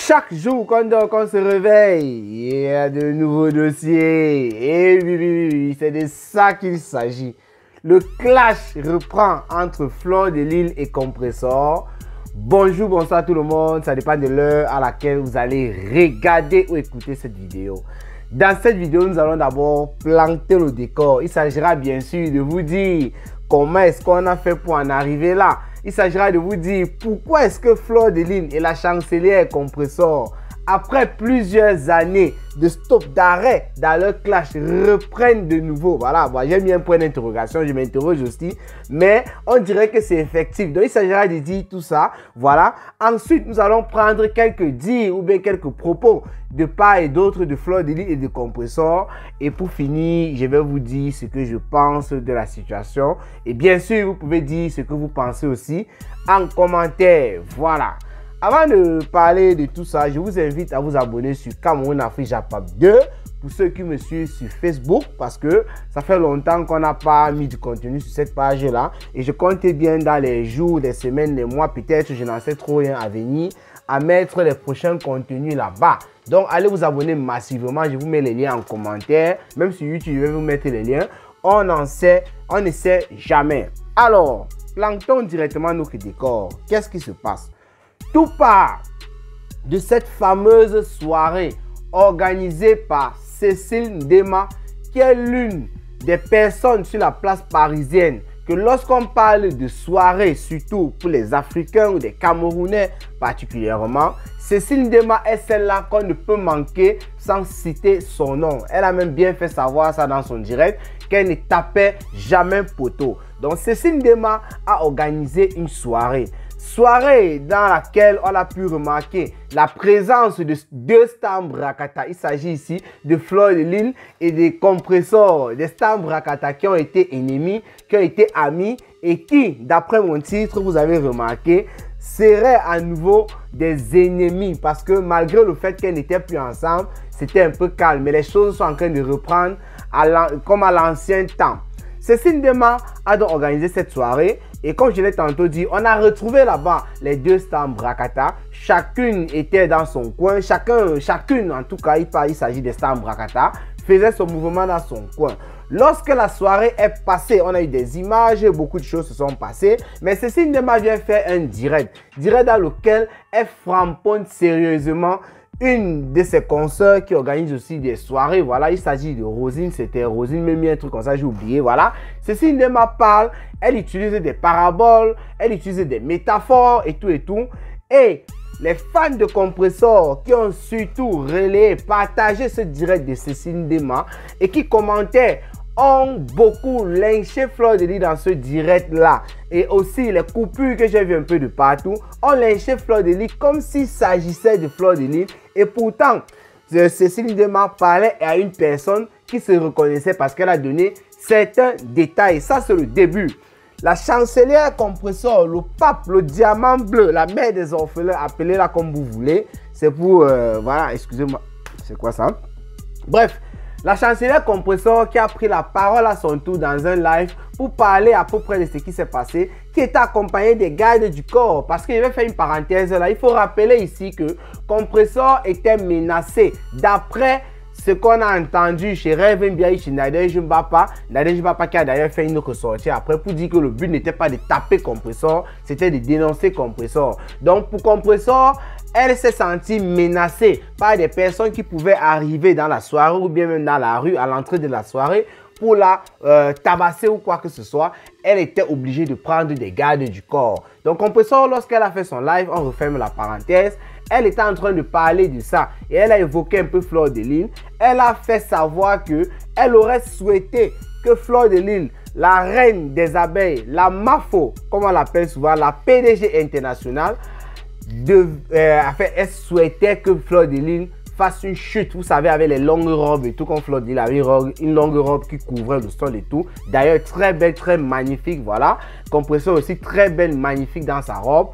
Chaque jour qu'on se réveille, il y a de nouveaux dossiers. Et oui, c'est de ça qu'il s'agit. Le clash reprend entre Fleur de Lys et Compressor. Bonjour, bonsoir tout le monde. Ça dépend de l'heure à laquelle vous allez regarder ou écouter cette vidéo. Dans cette vidéo, nous allons d'abord planter le décor. Il s'agira bien sûr de vous dire comment est-ce qu'on a fait pour en arriver là. Il s'agira de vous dire pourquoi est-ce que Fleur de Lys et la chancelière Compressor, après plusieurs années de stop, d'arrêt dans leur clash, reprennent de nouveau. Voilà, moi j'ai mis un point d'interrogation, je m'interroge aussi, mais on dirait que c'est effectif. Donc il s'agira de dire tout ça. Voilà. Ensuite, nous allons prendre quelques dires ou bien quelques propos de part et d'autre de Fleur de Lys et de Compressor. Et pour finir, je vais vous dire ce que je pense de la situation. Et bien sûr, vous pouvez dire ce que vous pensez aussi en commentaire. Voilà. Avant de parler de tout ça, je vous invite à vous abonner sur Cameroun Afrique Japap 2 pour ceux qui me suivent sur Facebook parce que ça fait longtemps qu'on n'a pas mis du contenu sur cette page-là et je comptais bien dans les jours, les semaines, les mois, peut-être, je n'en sais trop rien à venir, à mettre les prochains contenus là-bas. Donc, allez vous abonner massivement, je vous mets les liens en commentaire, même sur YouTube, je vais vous mettre les liens. On ne sait jamais. Alors, plantons directement notre décor. Qu'est-ce qui se passe? Tout part de cette fameuse soirée organisée par Cécile Ndema, qui est l'une des personnes sur la place parisienne que lorsqu'on parle de soirée, surtout pour les Africains ou des Camerounais particulièrement, Cécile Ndema est celle-là qu'on ne peut manquer sans citer son nom. Elle a même bien fait savoir ça dans son direct, qu'elle ne tapait jamais poteau. Donc Cécile Ndema a organisé une soirée. Soirée dans laquelle on a pu remarquer la présence de deux stars Mbrakata. Il s'agit ici de Fleur de Lys et des Compressor, des stars Mbrakata qui ont été ennemis, qui ont été amis et qui, d'après mon titre, vous avez remarqué, seraient à nouveau des ennemis parce que malgré le fait qu'elles n'étaient plus ensemble, c'était un peu calme. Mais les choses sont en train de reprendre comme à l'ancien temps. Cécile Ndema a donc organisé cette soirée et comme je l'ai tantôt dit, on a retrouvé là-bas les deux stars Mbrakata. Chacune était dans son coin, chacune en tout cas, il s'agit des stars Mbrakata, faisait son mouvement dans son coin. Lorsque la soirée est passée, on a eu des images, beaucoup de choses se sont passées, mais Cécile Ndema vient faire un direct dans lequel elle framponne sérieusement une de ses consoeurs qui organise aussi des soirées. Voilà, il s'agit de Rosine, c'était Rosine, même un truc comme ça, j'ai oublié. Voilà, Cécile Ndema parle, elle utilise des paraboles, elle utilise des métaphores et tout. Et les fans de Compressor qui ont surtout relayé, partagé ce direct de Cécile Ndema et qui commentaient ont beaucoup lynché Fleur de Lys dans ce direct-là. Et aussi, les coupures que j'ai vues un peu de partout ont lynché Fleur de Lys comme s'il s'agissait de Fleur de Lys. Et pourtant, Cécile Ndema parlait à une personne qui se reconnaissait parce qu'elle a donné certains détails. Ça, c'est le début. La chancelière Compressor, le pape, le diamant bleu, la mère des orphelins, appelez-la comme vous voulez. C'est pour... voilà, excusez-moi. C'est quoi ça? Bref. La chancelière Compressor qui a pris la parole à son tour dans un live pour parler à peu près de ce qui s'est passé, qui était accompagné des gardes du corps. Parce que je vais faire une parenthèse là, il faut rappeler ici que Compressor était menacé d'après ce qu'on a entendu chez Reven Biaï, chez Nadège Mbapa. Nadège Mbapa qui a d'ailleurs fait une autre sortie après pour dire que le but n'était pas de taper Compressor, c'était de dénoncer Compressor. Donc pour Compressor, elle s'est sentie menacée par des personnes qui pouvaient arriver dans la soirée ou bien même dans la rue à l'entrée de la soirée pour la tabasser ou quoi que ce soit. Elle était obligée de prendre des gardes du corps. Donc Compressor, lorsqu'elle a fait son live, on referme la parenthèse, elle était en train de parler de ça et elle a évoqué un peu Fleur de Lys. Elle a fait savoir que elle aurait souhaité que Fleur de Lys, la reine des abeilles, la MAFO, comme on l'appelle souvent, la PDG internationale, elle souhaitait que Fleur de Lys fasse une chute, vous savez, avec les longues robes et tout, comme Fleur de Lys avait une longue robe qui couvrait le sol et tout. D'ailleurs, très belle, très magnifique, voilà. Compressor aussi, très belle, magnifique dans sa robe.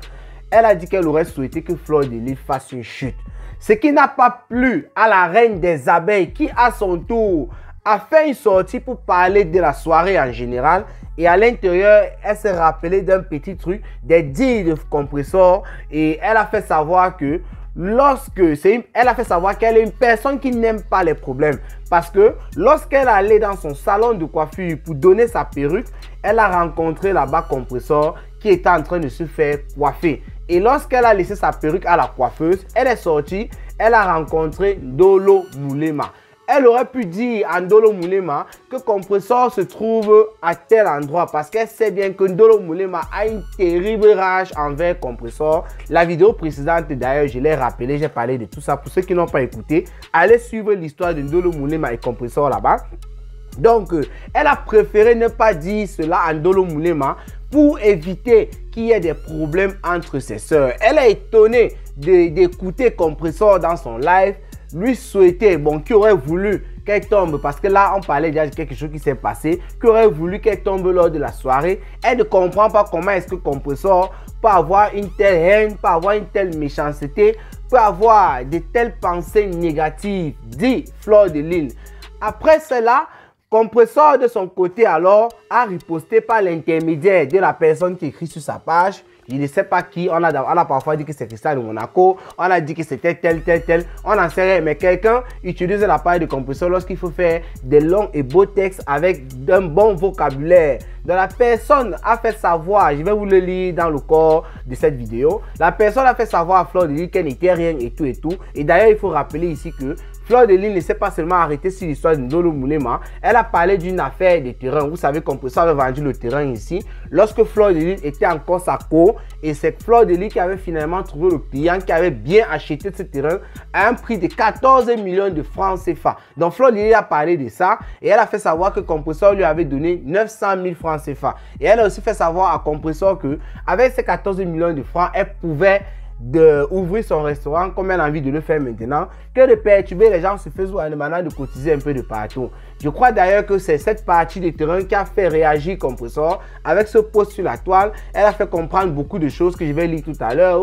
Elle a dit qu'elle aurait souhaité que Fleur de Lys fasse une chute. Ce qui n'a pas plu à la reine des abeilles qui, à son tour, a fait une sortie pour parler de la soirée en général. Et à l'intérieur, elle s'est rappelée d'un petit truc, des dires de Compressor. Et elle a fait savoir que elle a fait savoir qu'elle est une personne qui n'aime pas les problèmes. Parce que lorsqu'elle allait dans son salon de coiffure pour donner sa perruque, elle a rencontré là-bas Compressor qui était en train de se faire coiffer. Et lorsqu'elle a laissé sa perruque à la coiffeuse, elle est sortie, elle a rencontré Ndolo Moulema. Elle aurait pu dire à Ndolo Moulema que Compressor se trouve à tel endroit parce qu'elle sait bien que Ndolo Moulema a une terrible rage envers Compressor. La vidéo précédente d'ailleurs, je l'ai rappelé, j'ai parlé de tout ça. Pour ceux qui n'ont pas écouté, allez suivre l'histoire de Ndolo Moulema et Compressor là-bas. Donc, elle a préféré ne pas dire cela à Ndolo Moulema pour éviter qu'il y ait des problèmes entre ses sœurs. Elle est étonnée d'écouter Compressor dans son live, lui souhaiter, bon, qui aurait voulu qu'elle tombe, parce que là, on parlait déjà de quelque chose qui s'est passé, qui aurait voulu qu'elle tombe lors de la soirée. Elle ne comprend pas comment est-ce que Compressor peut avoir une telle haine, peut avoir une telle méchanceté, peut avoir de telles pensées négatives, dit Fleur de Lys. Après cela, Compressor de son côté alors a riposté par l'intermédiaire de la personne qui écrit sur sa page. Il ne sait pas qui, on a parfois dit que c'est Cristal de Monaco, on a dit que c'était tel, on n'en sait rien, mais quelqu'un utilise la page de Compressor lorsqu'il faut faire des longs et beaux textes avec un bon vocabulaire. Donc la personne a fait savoir, je vais vous le lire dans le corps de cette vidéo, la personne a fait savoir à Fleur de Lys qu'elle n'était rien et tout. Et d'ailleurs, il faut rappeler ici que Fleur de Lys ne s'est pas seulement arrêtée sur l'histoire de Ndolo Moulema, elle a parlé d'une affaire de terrain. Vous savez, Compressor avait vendu le terrain ici. Lorsque Fleur de Lys était encore sa co, et c'est Fleur de Lys qui avait finalement trouvé le client qui avait bien acheté ce terrain à un prix de 14 millions de francs CFA. Donc Fleur de Lys a parlé de ça et elle a fait savoir que Compressor lui avait donné 900 000 francs CFA. Et elle a aussi fait savoir à Compressor que avec ces 14 millions de francs, elle pouvait d'ouvrir son restaurant comme elle a envie de le faire maintenant, que de perturber les gens sur Facebook en demandant de cotiser un peu de partout. Je crois d'ailleurs que c'est cette partie du terrain qui a fait réagir Compressor avec ce post sur la toile. Elle a fait comprendre beaucoup de choses que je vais lire tout à l'heure.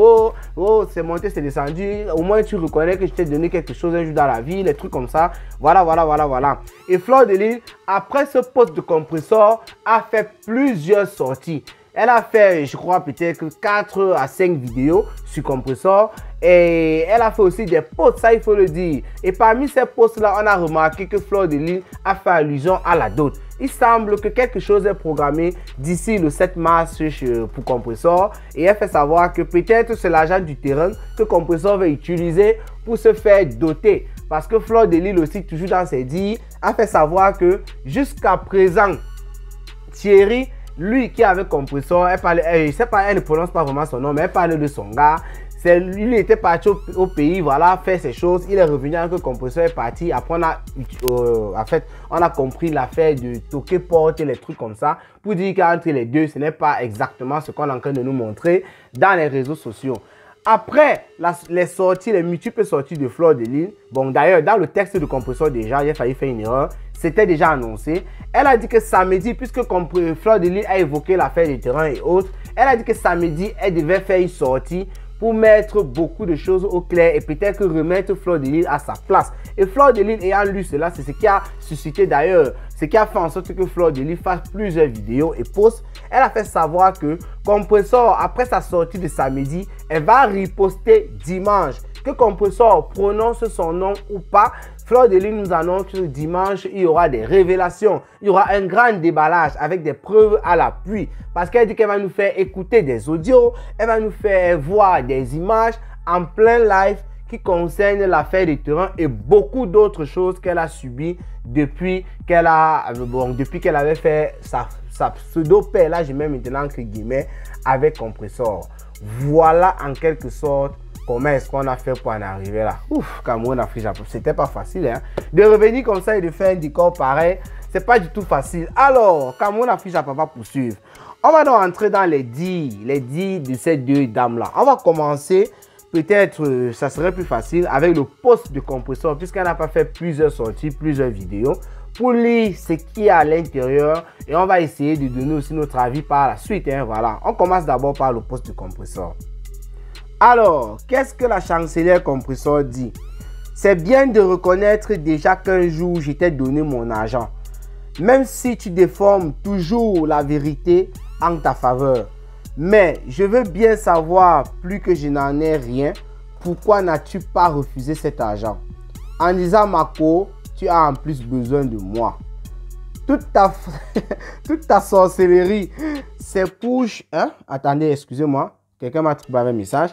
Oh, c'est monté, c'est descendu. Au moins tu reconnais que je t'ai donné quelque chose un jour dans la vie, les trucs comme ça. Voilà. Et Fleur de Lys, après ce post de Compressor, a fait plusieurs sorties. Elle a fait, je crois, peut-être 4 à 5 vidéos sur Compressor. Et elle a fait aussi des posts, ça il faut le dire. Et parmi ces posts-là, on a remarqué que Fleur de Lys a fait allusion à la dot. Il semble que quelque chose est programmé d'ici le 7 mars pour Compressor. Et elle fait savoir que peut-être c'est l'argent du terrain que Compressor va utiliser pour se faire doter. Parce que Fleur de Lys aussi, toujours dans ses dires, a fait savoir que jusqu'à présent, Thierry, lui qui avait Compressor, elle ne prononce pas vraiment son nom, mais elle parlait de son gars. Il était parti au pays, voilà, faire ses choses. Il est revenu avec le Compressor est parti. Après, on a compris l'affaire de toquer porte et les trucs comme ça. Pour dire qu'entre les deux, ce n'est pas exactement ce qu'on est en train de nous montrer dans les réseaux sociaux. Après les multiples sorties de Fleur de Lys, bon d'ailleurs dans le texte de Compressor déjà, il a failli faire une erreur, c'était déjà annoncé. Elle a dit que samedi, puisque Fleur de Lys a évoqué l'affaire des terrains et autres, elle a dit que samedi, elle devait faire une sortie pour mettre beaucoup de choses au clair et peut-être remettre Fleur de Lys à sa place. Et Fleur de Lys ayant lu cela, c'est ce qui a suscité d'ailleurs, ce qui a fait en sorte que Fleur de Lys fasse plusieurs vidéos et posts. Elle a fait savoir que Compressor, après sa sortie de samedi, elle va riposter dimanche. Que Compressor prononce son nom ou pas, Fleur de Lys nous annonce que dimanche, il y aura des révélations. Il y aura un grand déballage avec des preuves à l'appui. Parce qu'elle dit qu'elle va nous faire écouter des audios, elle va nous faire voir des images en plein live qui concernent l'affaire des terrains et beaucoup d'autres choses qu'elle a subies depuis qu'elle avait fait sa pseudo-paix, là j'ai même maintenant entre guillemets, avec Compressor. Voilà en quelque sorte comment est-ce qu'on a fait pour en arriver là. Ouf, Cameroun, Afrique, Japon, c'était pas facile, hein. De revenir comme ça et de faire un décor pareil, c'est pas du tout facile. Alors, Cameroun, Afrique, Japon va poursuivre. On va donc entrer dans les dits de ces deux dames-là. On va commencer, peut-être, ça serait plus facile avec le post de Compressor, puisqu'elle n'a pas fait plusieurs sorties, plusieurs vidéos, pour lire ce qu'il y a à l'intérieur. Et on va essayer de donner aussi notre avis par la suite, hein, voilà. On commence d'abord par le post de Compressor. Alors, qu'est-ce que la chancelière Compressor dit? C'est bien de reconnaître déjà qu'un jour, je t'ai donné mon argent. Même si tu déformes toujours la vérité en ta faveur. Mais je veux bien savoir, plus que je n'en ai rien, pourquoi n'as-tu pas refusé cet argent? En disant, Marco, tu as en plus besoin de moi. Toute ta sorcellerie, c'est pour... Hein? Attendez, excusez-moi. Quelqu'un m'a trouvé un message.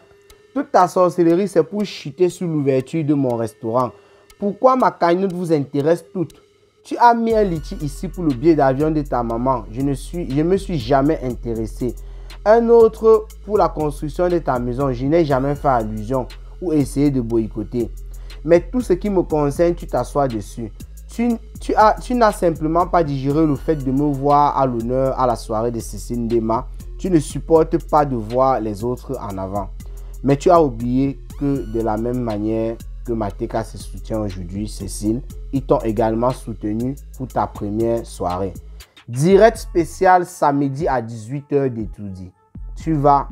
Toute ta sorcellerie, c'est pour chuter sur l'ouverture de mon restaurant. Pourquoi ma cagnotte vous intéresse toutes? Tu as mis un litchi ici pour le billet d'avion de ta maman. Je ne me suis jamais intéressé. Un autre pour la construction de ta maison. Je n'ai jamais fait allusion ou essayé de boycotter. Mais tout ce qui me concerne, tu t'assois dessus. Tu n'as simplement pas digéré le fait de me voir à l'honneur à la soirée de Cécile Ndema. Tu ne supportes pas de voir les autres en avant. Mais tu as oublié que de la même manière que Mateka se soutient aujourd'hui, Cécile, ils t'ont également soutenu pour ta première soirée. Direct spécial samedi à 18h d'Etoudi. Tu vas,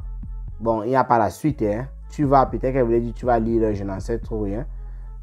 bon, il n'y a pas la suite, hein. Tu vas, peut-être qu'elle voulait dire, tu vas lire, je n'en sais trop rien.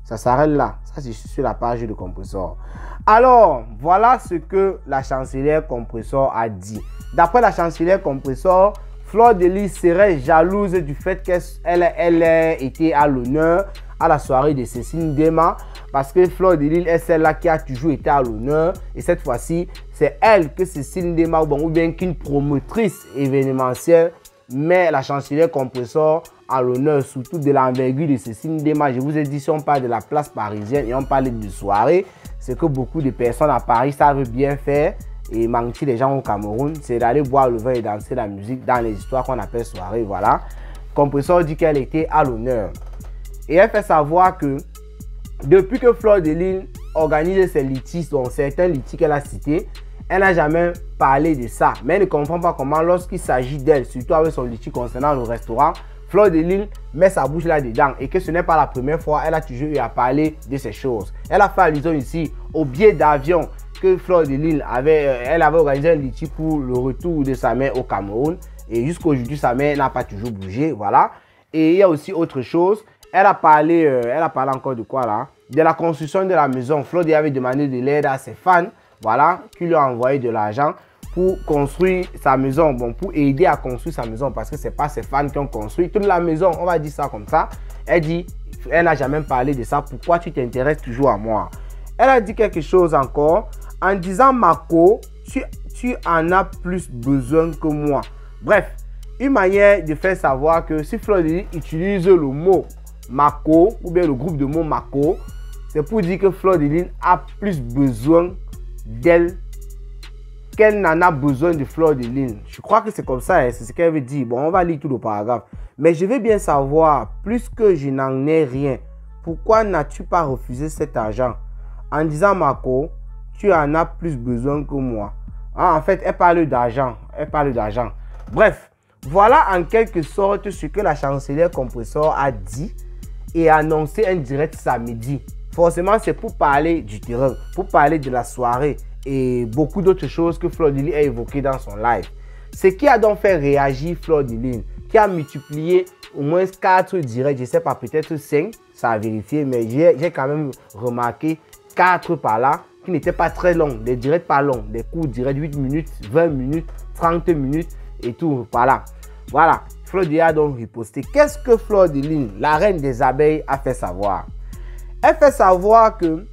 Ça s'arrête là. Ça, c'est sur la page de Compressor. Alors, voilà ce que la chancelière Compressor a dit. D'après la chancelière Compressor, Fleur de Lys serait jalouse du fait qu'elle ait été à l'honneur à la soirée de Cécile Ndema, parce que Fleur de Lys est celle-là qui a toujours été à l'honneur, et cette fois-ci, c'est elle que Cécile Ndema, ou bien qu'une promotrice événementielle, met la chancelière Compressor à l'honneur, surtout de l'envergure de Cécile Ndema. Je vous ai dit, si on parle de la place parisienne et on parle de soirée, c'est que beaucoup de personnes à Paris savent bien faire, et manquer les gens au Cameroun, c'est d'aller boire le vin et danser la musique dans les histoires qu'on appelle soirée, voilà. Compressor dit qu'elle était à l'honneur. Et elle fait savoir que depuis que Fleur de Lys organise ses litiges, dont certains litiges qu'elle a cités, elle n'a jamais parlé de ça. Mais elle ne comprend pas comment, lorsqu'il s'agit d'elle, surtout avec son litige concernant le restaurant, Fleur de Lys met sa bouche là-dedans. Et que ce n'est pas la première fois, elle a toujours eu à parler de ces choses. Elle a fait allusion ici au billet d'avion que Fleur de Lys elle avait organisé un litige pour le retour de sa mère au Cameroun. Et jusqu'aujourd'hui, sa mère n'a pas toujours bougé, voilà. Et il y a aussi autre chose. Elle a parlé encore de quoi là? De la construction de la maison. Fleur de Lys avait demandé de l'aide à ses fans, voilà, qui lui ont envoyé de l'argent pour construire sa maison, bon, pour aider à construire sa maison, parce que ce n'est pas ses fans qui ont construit toute la maison, on va dire ça comme ça. Elle dit, elle n'a jamais parlé de ça, pourquoi tu t'intéresses toujours à moi? Elle a dit quelque chose encore, en disant, Marco, tu en as plus besoin que moi. Bref, une manière de faire savoir que si Fleur de Lys utilise le mot Marco, ou bien le groupe de mots Marco, c'est pour dire que Fleur de Lys a plus besoin d'elle qu'elle n'en a besoin de Fleur de Lys. Je crois que c'est comme ça, hein, c'est ce qu'elle veut dire. Bon, on va lire tout le paragraphe. Mais je veux bien savoir, plus que je n'en ai rien, pourquoi n'as-tu pas refusé cet argent? En disant, Marco, tu en as plus besoin que moi. Ah, en fait, elle parle d'argent. Elle parle d'argent. Bref, voilà en quelque sorte ce que la chancelière Compressor a dit et annoncé un direct samedi. Forcément, c'est pour parler du terrain, pour parler de la soirée et beaucoup d'autres choses que Fleur de Lys a évoquées dans son live. Ce qui a donc fait réagir Fleur de Lys, qui a multiplié au moins 4 directs, je ne sais pas, peut-être 5, ça a vérifié, mais j'ai quand même remarqué 4 par là, qui n'étaient pas très longs, des directs pas longs, des courts directs 8 minutes, 20 minutes, 30 minutes et tout par là. Voilà, Fleur de Lys a donc riposté. Qu'est-ce que Fleur de Lys, la reine des abeilles, a fait savoir? Elle fait savoir que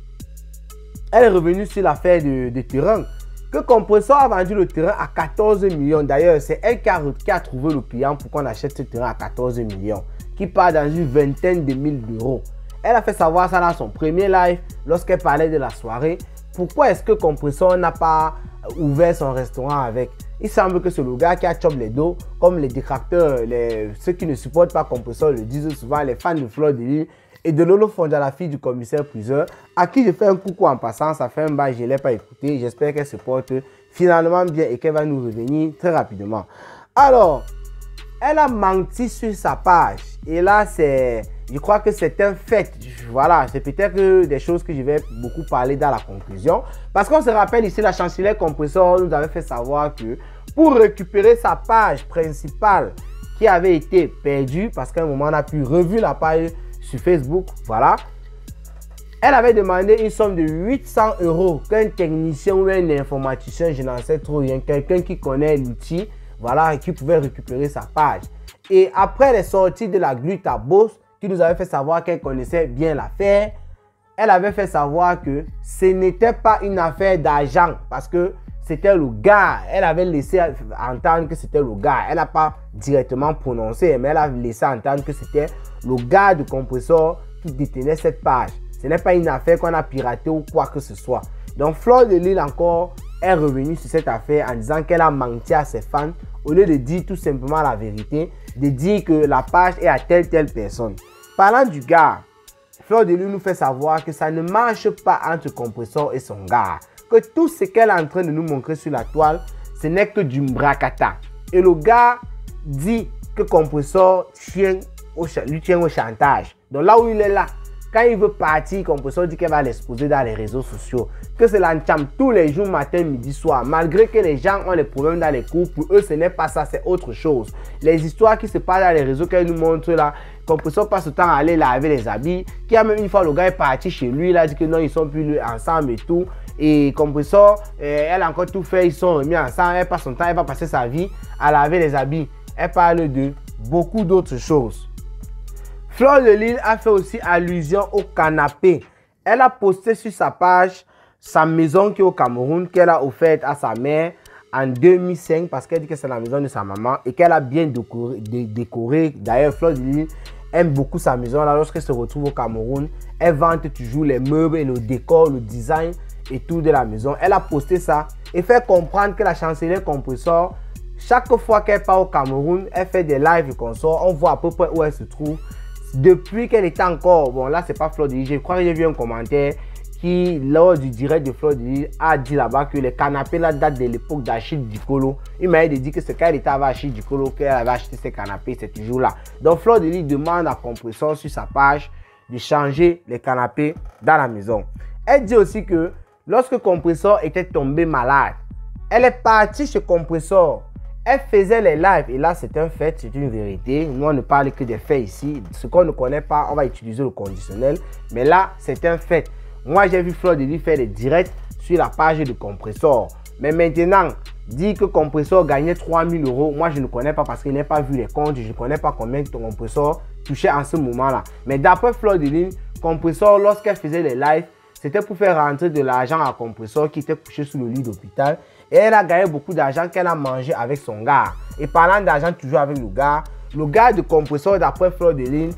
elle est revenue sur l'affaire de terrain, que Compressor a vendu le terrain à 14 millions. D'ailleurs, c'est elle qui a trouvé le client pour qu'on achète ce terrain à 14 millions, qui part dans une vingtaine de mille d'euros. Elle a fait savoir ça dans son premier live, lorsqu'elle parlait de la soirée. Pourquoi est-ce que Compressor n'a pas ouvert son restaurant avec? Il semble que c'est le gars qui a chopé les dos, comme les détracteurs, ceux qui ne supportent pas Compressor le disent souvent, les fans de Fleur de Lys et de Lolo Fonja, la fille du commissaire priseur, à qui je fais un coucou en passant. Ça fait un bail, je ne l'ai pas écouté. J'espère qu'elle se porte finalement bien et qu'elle va nous revenir très rapidement. Alors, elle a menti sur sa page. Et là, je crois que c'est un fait. Voilà, c'est peut-être des choses que je vais beaucoup parler dans la conclusion. Parce qu'on se rappelle ici, la chancelière Compressor nous avait fait savoir que pour récupérer sa page principale qui avait été perdue, parce qu'à un moment, on a pu revu la page sur Facebook, voilà. Elle avait demandé une somme de 800 € qu'un technicien ou un informaticien, je n'en sais trop rien, quelqu'un qui connaît l'outil, voilà, qui pouvait récupérer sa page. Et après les sorties de la Gluta Boss, qui nous avait fait savoir qu'elle connaissait bien l'affaire. Elle avait fait savoir que ce n'était pas une affaire d'argent parce que c'était le gars. Elle avait laissé entendre que c'était le gars. Elle n'a pas directement prononcé, mais elle a laissé entendre que c'était le gars du compresseur qui détenait cette page. Ce n'est pas une affaire qu'on a piratée ou quoi que ce soit. Donc Fleur de Lys encore est revenue sur cette affaire en disant qu'elle a menti à ses fans au lieu de dire tout simplement la vérité, de dire que la page est à telle personne. Parlant du gars, Fleur de Lys nous fait savoir que ça ne marche pas entre compresseur et son gars. Que tout ce qu'elle est en train de nous montrer sur la toile, ce n'est que du bracata. Et le gars dit que compresseur lui tient au chantage. Donc là où il est là, quand il veut partir, compresseur dit qu'elle va l'exposer dans les réseaux sociaux. Que c'est l'encham tous les jours, matin, midi, soir. Malgré que les gens ont des problèmes dans les cours, pour eux, ce n'est pas ça, c'est autre chose. Les histoires qui se passent dans les réseaux qu'elle nous montre là, compresseur passe le temps à aller laver les habits. Qui a même une fois, le gars est parti chez lui, il a dit que non, ils sont plus ensemble et tout. Et compresseur, elle a encore tout fait, ils sont remis ensemble. Elle passe son temps, elle va passer sa vie à laver les habits. Elle parle de beaucoup d'autres choses. Fleur de Lys a fait aussi allusion au canapé. Elle a posté sur sa page sa maison qui est au Cameroun, qu'elle a offerte à sa mère en 2005 parce qu'elle dit que c'est la maison de sa maman et qu'elle a bien décoré. D'ailleurs, Fleur de Lys aime beaucoup sa maison. Là, lorsqu'elle se retrouve au Cameroun, elle vante toujours les meubles et le décor, le design et tout de la maison. Elle a posté ça et fait comprendre que la chancelière compresseur, chaque fois qu'elle part au Cameroun, elle fait des lives et consorts. On voit à peu près où elle se trouve. Depuis qu'elle était encore, bon là c'est pas Fleur de Lys, je crois que j'ai vu un commentaire qui lors du direct de Fleur de Lys a dit là-bas que les canapés là datent de l'époque d'Achille Dicolo. Il m'a dit que c'est quand elle était avec Achille Dicolo qu'elle avait acheté ces canapés, c'est toujours là. Donc Fleur de Lys demande à compresseur sur sa page de changer les canapés dans la maison. Elle dit aussi que lorsque compresseur était tombé malade, elle est partie chez compresseur. Elle faisait les lives et là c'est un fait, c'est une vérité. Nous on ne parle que des faits ici. Ce qu'on ne connaît pas, on va utiliser le conditionnel. Mais là c'est un fait. Moi j'ai vu Fleur de Lys faire des directs sur la page de compresseur. Mais maintenant, dire que compresseur gagnait 3000 €, moi je ne connais pas parce qu'il n'a pas vu les comptes. Je ne connais pas combien de compresseur touchait en ce moment-là. Mais d'après Fleur de Lys, compresseur lorsqu'elle faisait les lives, c'était pour faire rentrer de l'argent à compresseur qui était couché sous le lit d'hôpital. Et elle a gagné beaucoup d'argent qu'elle a mangé avec son gars. Et parlant d'argent toujours avec le gars de compresseur d'après Fleur de Lys,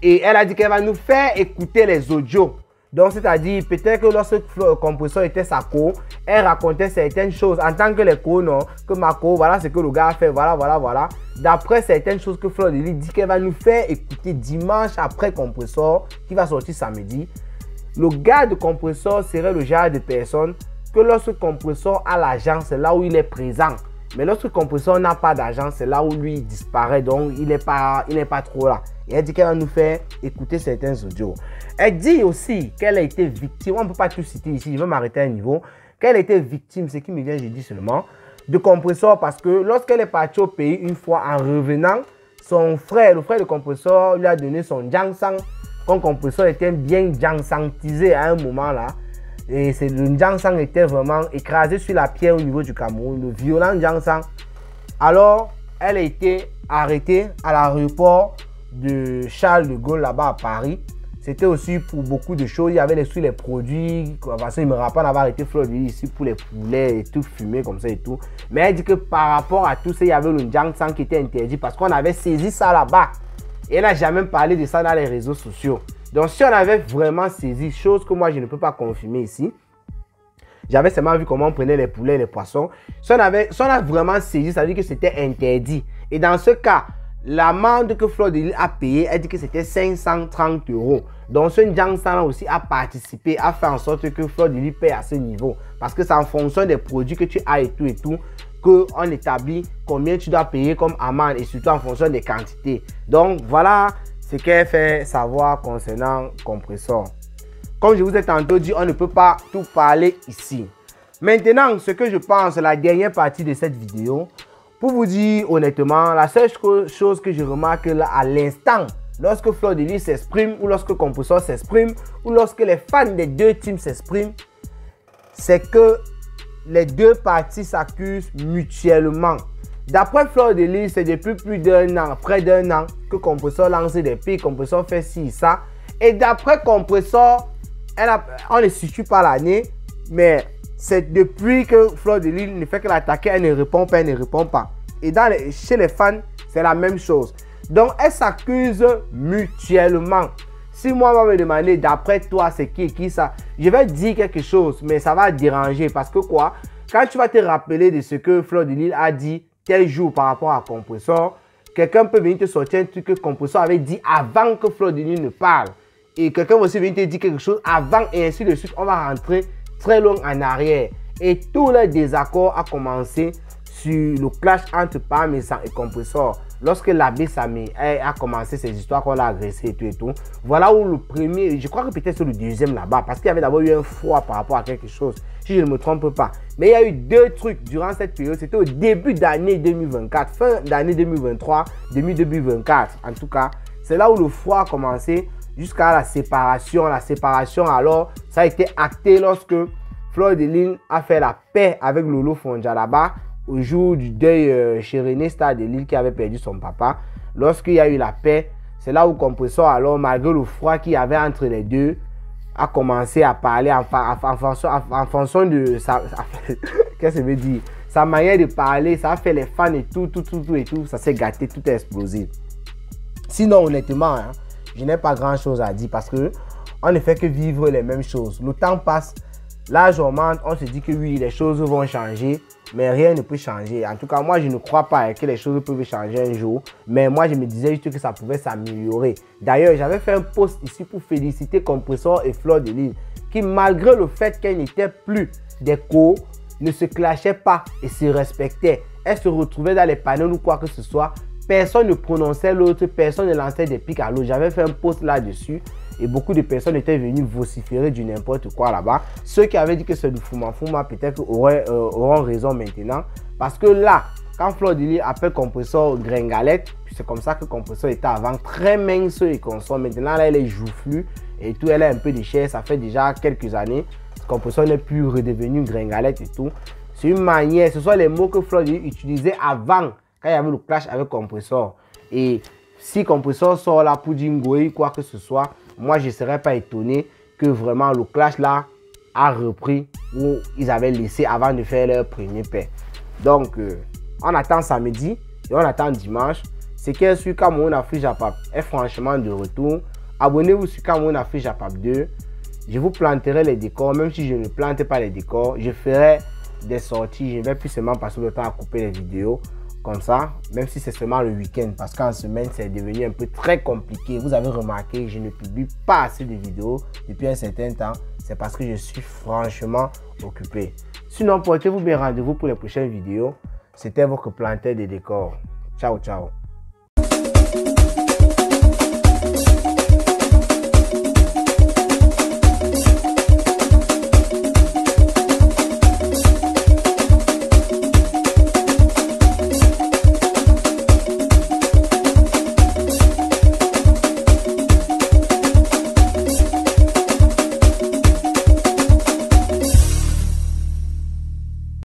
et elle a dit qu'elle va nous faire écouter les audios. Donc c'est-à-dire peut-être que lorsque compresseur était sa co, elle racontait certaines choses en tant que les co, non, que ma co, voilà ce que le gars a fait, voilà. D'après certaines choses que Fleur de Lys dit qu'elle va nous faire écouter dimanche après compresseur, qui va sortir samedi. Le gars de compresseur serait le genre de personne que lorsque compresseur a l'argent, c'est là où il est présent. Mais lorsque compresseur n'a pas d'argent, c'est là où lui disparaît. Donc, il n'est pas trop là. Et elle dit qu'elle va nous faire écouter certains audios. Elle dit aussi qu'elle a été victime. On ne peut pas tout citer ici. Je vais m'arrêter à un niveau. Qu'elle a été victime, ce qui me vient, je dis seulement, de compresseur. Parce que lorsqu'elle est partie au pays, une fois en revenant, son frère, le frère de compresseur, lui a donné son Jiangsang. Quand compresseur était bien Jiangsangisé à un moment là. Et le Jiangsang était vraiment écrasé sur la pierre au niveau du Cameroun, le violent Jiangsang. Alors, elle a été arrêtée à l'aéroport de Charles de Gaulle là-bas à Paris. C'était aussi pour beaucoup de choses. Il y avait les produits. Parce qu'il me rappelle avoir arrêté Fleur de Lys ici pour les poulets et tout fumé comme ça et tout. Mais elle dit que par rapport à tout ça, il y avait le Jiangsang qui était interdit parce qu'on avait saisi ça là-bas. Et elle n'a jamais parlé de ça dans les réseaux sociaux. Donc, si on avait vraiment saisi, chose que moi je ne peux pas confirmer ici, j'avais seulement vu comment on prenait les poulets et les poissons. Si on a vraiment saisi, ça veut dire que c'était interdit. Et dans ce cas, l'amende que Fleur de Lys a payée, elle dit que c'était 530 €. Donc, ce Jiangsang aussi a participé, a fait en sorte que Fleur de Lys paye à ce niveau. Parce que c'est en fonction des produits que tu as et tout, qu'on établit combien tu dois payer comme amende et surtout en fonction des quantités. Donc, voilà ce qu'elle fait savoir concernant compresseur. Comme je vous ai tantôt dit, on ne peut pas tout parler ici. Maintenant, ce que je pense, la dernière partie de cette vidéo, pour vous dire honnêtement, la seule chose que je remarque là à l'instant, lorsque Fleur de Lys s'exprime, ou lorsque compresseur s'exprime, ou lorsque les fans des deux teams s'expriment, c'est que les deux parties s'accusent mutuellement. D'après Fleur de Lys, c'est depuis plus d'un an, près d'un an, que Compressor lance des pics, Compressor fait ci, ça. Et d'après Compressor, on ne situe pas l'année, mais c'est depuis que Fleur de Lys ne fait que l'attaquer, elle ne répond pas, elle ne répond pas. Et chez les fans, c'est la même chose. Donc, elles s'accusent mutuellement. Si moi, on va me demander, d'après toi, c'est qui ça, je vais dire quelque chose, mais ça va déranger. Parce que quoi? Quand tu vas te rappeler de ce que Fleur de Lys a dit tel jour par rapport à Compressor, quelqu'un peut venir te sortir un truc que Compressor avait dit avant que Fleur de Lys ne parle. Et quelqu'un va aussi venir te dire quelque chose avant et ainsi de suite. On va rentrer très loin en arrière. Et tout le désaccord a commencé sur le clash entre Parmesan et Compressor. Lorsque l'abbé Sami a commencé ces histoires qu'on l'a agressé et tout. Voilà où le premier, je crois que peut-être c'est le deuxième là-bas. Parce qu'il y avait d'abord eu un froid par rapport à quelque chose. Si je ne me trompe pas. Mais il y a eu deux trucs durant cette période. C'était au début d'année 2024. Fin d'année 2023, début 2024. En tout cas, c'est là où le froid a commencé jusqu'à la séparation. La séparation, alors, ça a été acté lorsque Fleur de Lys a fait la paix avec Lolo Fonja là-bas. Au jour du deuil chez René Star de Lille qui avait perdu son papa. Lorsqu'il y a eu la paix, c'est là où Compressor, alors malgré le froid qu'il y avait entre les deux, a commencé à parler en fonction de sa qu'est-ce que ça veut dire, sa manière de parler. Ça a fait les fans et tout, ça s'est gâté, tout a explosé. Sinon, honnêtement, hein, je n'ai pas grand chose à dire parce que on ne fait que vivre les mêmes choses. Le temps passe, l'âge augmente, on se dit que oui, les choses vont changer. Mais rien ne peut changer. En tout cas, moi, je ne crois pas que les choses peuvent changer un jour. Mais moi, je me disais juste que ça pouvait s'améliorer. D'ailleurs, j'avais fait un post ici pour féliciter Compressor et Fleur de Lys, qui, malgré le fait qu'elles n'étaient plus des co, ne se clashaient pas et se respectaient. Elles se retrouvaient dans les panels ou quoi que ce soit. Personne ne prononçait l'autre, personne ne lançait des pics à l'autre. J'avais fait un post là-dessus. Et beaucoup de personnes étaient venues vociférer du n'importe quoi là-bas. Ceux qui avaient dit que c'est du Fouma peut-être auront raison maintenant. Parce que là, quand Fleur de Lys appelle Compressor gringalette, c'est comme ça que Compressor était avant, très mince et consort. Maintenant, là, elle est joufflue et tout, elle a un peu de chair. Ça fait déjà quelques années. Compressor n'est plus redevenu gringalette et tout. C'est une manière, ce sont les mots que Fleur de Lys utilisait avant, quand il y avait le clash avec Compressor. Et si Compressor sort là pour dire Ngoï, quoi que ce soit, moi, je ne serais pas étonné que vraiment le clash là a repris où ils avaient laissé avant de faire leur premier paix. Donc, on attend samedi et on attend dimanche. C'est qu'elle sur Cameroun Afrique Japap est franchement de retour. Abonnez-vous sur Cameroun Afrique Japap 2. Je vous planterai les décors. Même si je ne plante pas les décors, je ferai des sorties. Je ne vais plus seulement passer le temps à couper les vidéos. Comme ça, même si c'est seulement le week-end, parce qu'en semaine, c'est devenu un peu très compliqué. Vous avez remarqué, je ne publie pas assez de vidéos depuis un certain temps. C'est parce que je suis franchement occupé. Sinon, portez-vous bien, rendez-vous pour les prochaines vidéos. C'était votre planteur de décors. Ciao, ciao.